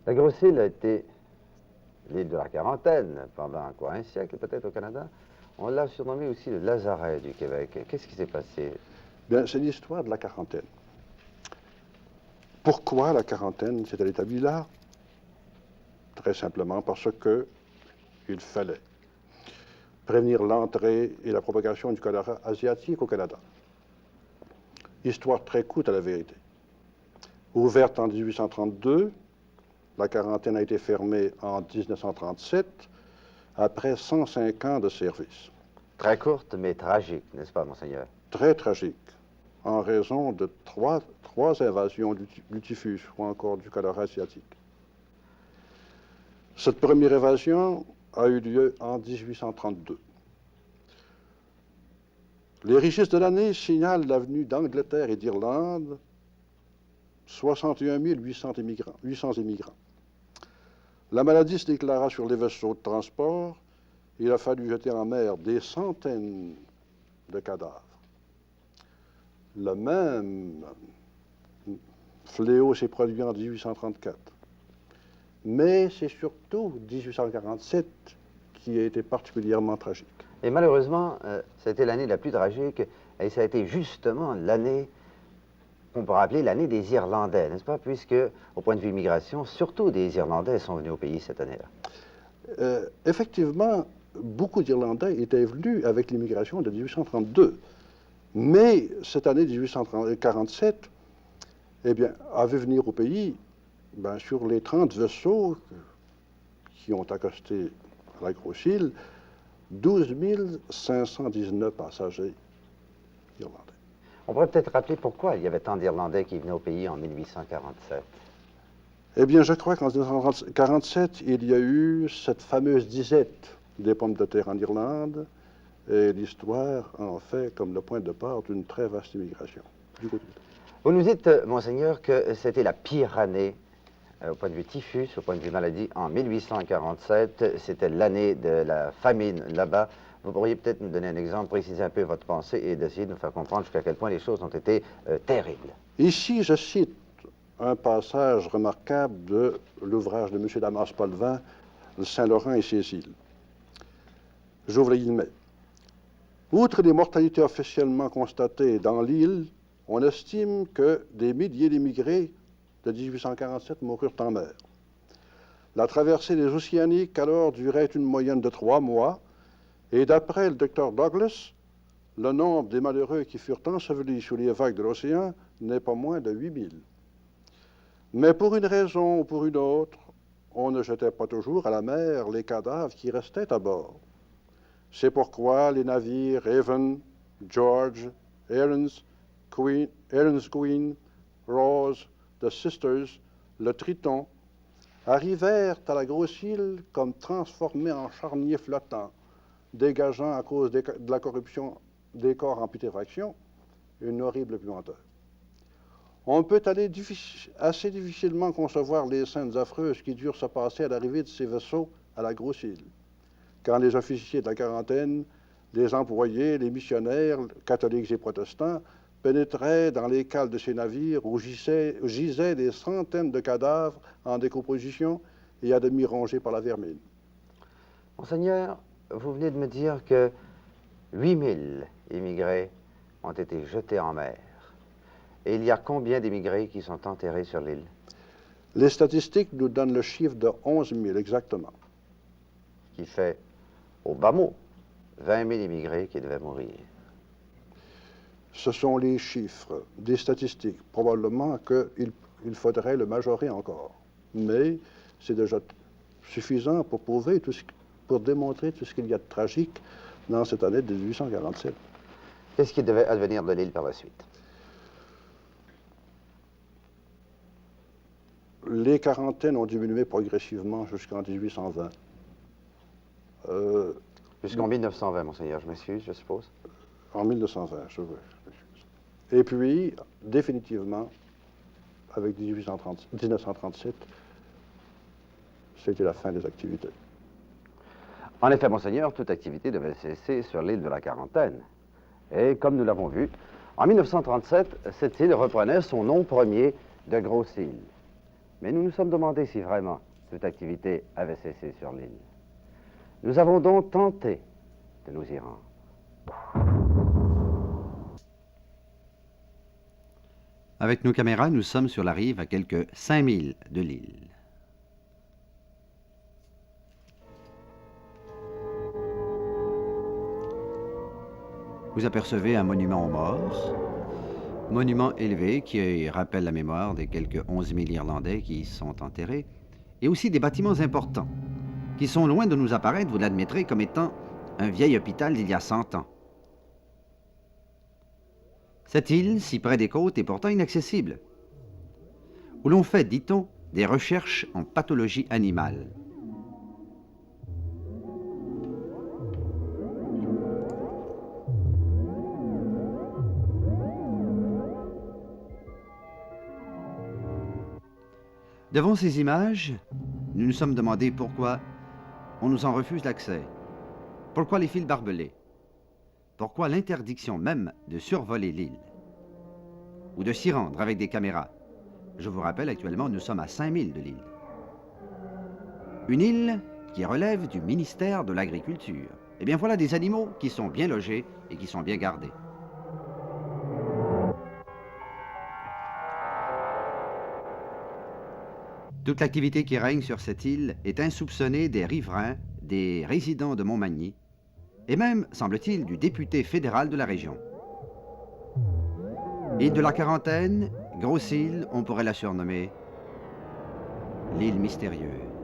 La Grosse-Île a été l'île de la quarantaine pendant quoi, un siècle peut-être au Canada. On l'a surnommé aussi le Lazaret du Québec. Qu'est-ce qui s'est passé? Bien, c'est l'histoire de la quarantaine. Pourquoi la quarantaine s'est-elle établie là? Très simplement parce que il fallait prévenir l'entrée et la propagation du choléra asiatique au Canada. Histoire très courte à la vérité. Ouverte en 1832, la quarantaine a été fermée en 1937, après 105 ans de service. Très courte, mais tragique, n'est-ce pas, monseigneur? Très tragique, en raison de trois invasions du typhus ou encore du choléra asiatique. Cette première évasion a eu lieu en 1832. Les registres de l'année signalent la venue d'Angleterre et d'Irlande 61 800 immigrants. La maladie se déclara sur les vaisseaux de transport. Il a fallu jeter en mer des centaines de cadavres. Le même fléau s'est produit en 1834. Mais c'est surtout 1847 qui a été particulièrement tragique. Et malheureusement, ça a été l'année la plus tragique, et ça a été justement l'année qu'on pourrait appeler l'année des Irlandais, n'est-ce pas? Puisque, au point de vue immigration, surtout des Irlandais sont venus au pays cette année-là. Effectivement, beaucoup d'Irlandais étaient venus avec l'immigration de 1832. Mais cette année 1847, eh bien, a vu venir au pays, ben, sur les 30 vaisseaux qui ont accosté à la Grosse-Île, 12 519 passagers irlandais. On pourrait peut-être rappeler pourquoi il y avait tant d'Irlandais qui venaient au pays en 1847. Eh bien, je crois qu'en 1947, il y a eu cette fameuse disette des pommes de terre en Irlande, et l'histoire en fait comme le point de départ d'une très vaste immigration. Vous nous dites, monseigneur, que c'était la pire année au point de vue typhus, au point de vue maladie, en 1847. C'était l'année de la famine là-bas. Vous pourriez peut-être nous donner un exemple, préciser un peu votre pensée et d'essayer de nous faire comprendre jusqu'à quel point les choses ont été terribles. Ici, je cite un passage remarquable de l'ouvrage de M. Damas Potvin, Saint-Laurent et ses îles. J'ouvre les guillemets. Outre les mortalités officiellement constatées dans l'île, on estime que des milliers d'immigrés de 1847 moururent en mer. La traversée des Océaniques alors durait une moyenne de 3 mois, et d'après le docteur Douglas, le nombre des malheureux qui furent ensevelis sous les vagues de l'océan n'est pas moins de 8000. Mais pour une raison ou pour une autre, on ne jetait pas toujours à la mer les cadavres qui restaient à bord. C'est pourquoi les navires Raven, George, Erin's Queen, Rose, The Sisters, le Triton, arrivèrent à la Grosse-Île comme transformés en charniers flottants, dégageant à cause de la corruption des corps en putréfaction une horrible puanteur. On peut assez difficilement concevoir les scènes affreuses qui durent se passer à l'arrivée de ces vaisseaux à la Grosse-Île, quand les officiers de la quarantaine, les employés, les missionnaires, catholiques et protestants, pénétraient dans les cales de ces navires où gisaient des centaines de cadavres en décomposition et à demi rongés par la vermine. Monseigneur, vous venez de me dire que 8000 immigrés ont été jetés en mer. Et il y a combien d'immigrés qui sont enterrés sur l'île? Les statistiques nous donnent le chiffre de 11 000 exactement. Qui fait, au bas mot, 20 000 immigrés qui devaient mourir. Ce sont les chiffres des statistiques. Probablement qu'il faudrait le majorer encore. Mais c'est déjà suffisant pour pour démontrer tout ce qu'il y a de tragique dans cette année de 1847. Qu'est-ce qui devait advenir de l'île par la suite? Les quarantaines ont diminué progressivement jusqu'en 1820. Jusqu'en 1920, monseigneur, je m'excuse, je suppose. En 1920, je veux. Et puis, définitivement, avec 1937, c'était la fin des activités. En effet, monseigneur, toute activité devait cesser sur l'île de la Quarantaine. Et comme nous l'avons vu, en 1937, cette île reprenait son nom premier de Grosse-Île. Mais nous nous sommes demandé si vraiment toute activité avait cessé sur l'île. Nous avons donc tenté de nous y rendre. Avec nos caméras, nous sommes sur la rive à quelques 5000 de l'île. Vous apercevez un monument aux morts, monument élevé qui rappelle la mémoire des quelques 11 000 Irlandais qui y sont enterrés, et aussi des bâtiments importants, qui sont loin de nous apparaître, vous l'admettrez, comme étant un vieil hôpital d'il y a 100 ans. Cette île, si près des côtes, est pourtant inaccessible, où l'on fait, dit-on, des recherches en pathologie animale. Devant ces images, nous nous sommes demandé pourquoi on nous en refuse l'accès, pourquoi les fils barbelés, pourquoi l'interdiction même de survoler l'île ou de s'y rendre avec des caméras. Je vous rappelle, actuellement, nous sommes à 5000 de l'île. Une île qui relève du ministère de l'Agriculture. Eh bien, voilà des animaux qui sont bien logés et qui sont bien gardés. Toute l'activité qui règne sur cette île est insoupçonnée des riverains, des résidents de Montmagny, et même, semble-t-il, du député fédéral de la région. Île de la Quarantaine, grosse île, on pourrait la surnommer l'île mystérieuse.